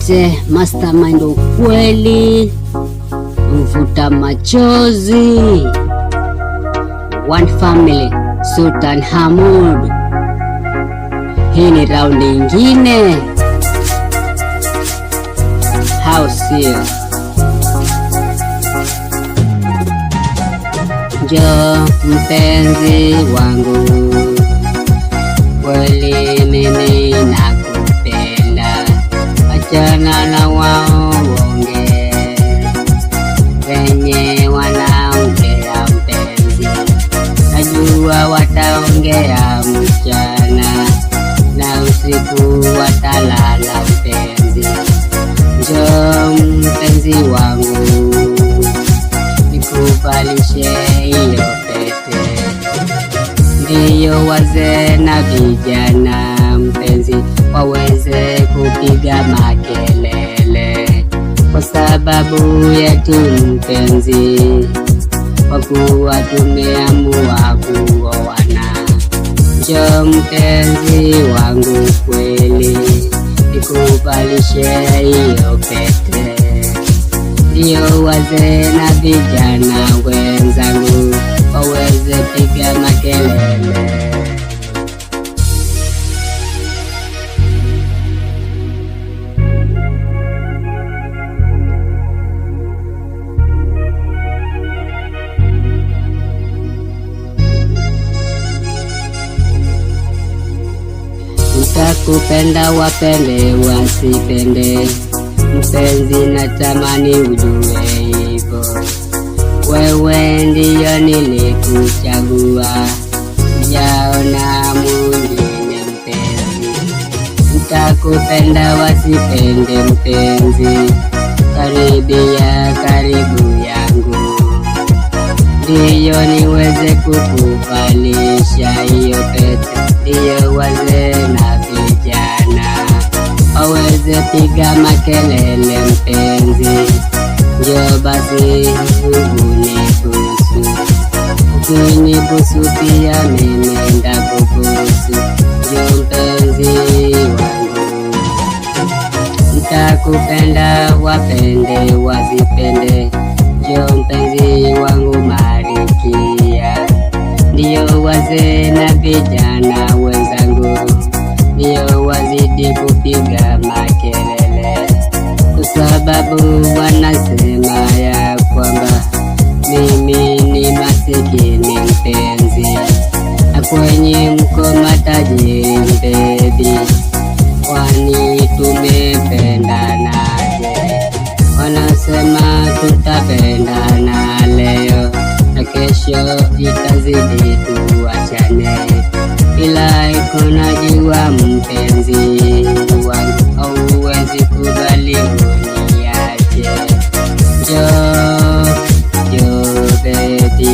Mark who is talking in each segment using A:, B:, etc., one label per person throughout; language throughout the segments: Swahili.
A: pete, mastermind ukweli, mvuta machozi, One Family, Sultan Hamoud. Hii ni raundi ingine, sio? Njoo mpenzi wangu, kweli mimi nakupenda, achana na waonge wenye wanaongea mpenzi, najua wataongea mchana na usiku watalala mpenzi. Njoo mpenzi wangu, nikuvalishe hiyo pete, ndiyo wazee na vijana mpenzi waweze kupiga makelele kwa sababu yetu mpenzi, kwa kuwa tumeamua kuoana. Njoo mpenzi wangu kweli, nikuvalishe hiyo pete, ndiyo wazee na vijana wenzangu waweze piga makelele. Nitakupenda wapende wasipende, mpenzi natamani ujue hivyo. Wewe ndiyo nilikuchagua, sijaona mwingine mpenzi. Nitakupenda wasipende mpenzi, karibia karibu yangu, ndiyo niweze kukuvalisha hiyo pete, ndiyo wazee na vijana waweze piga makelele mpenzi. Njoo basi unibusu, ukinibusu pia mimi ndakubusu. Njoo mpenzi wangu, nitakupenda wapende wasipende. Njoo mpenzi wangu Marikia, ndiyo wazee na vijana wenzangu, ndiyo wazidi kupiga makelele kwa sababu wanasema ya kwamba mimi ni masikini mpenzi, na kwenye mko matajiri mpenzi. Kwani tumependanaje? Wanasema tutapendana leo na kesho itazidi tuachane, ila iko najua mpenzi wangu hauwezi kubali uniache. Njoo baby,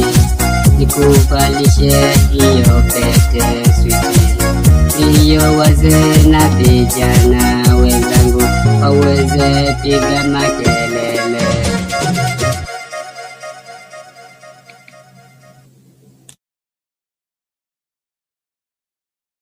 A: nikuvalishe hiyo pete sweetie, ndiyo wazee na vijana wenzangu waweze piga makelele.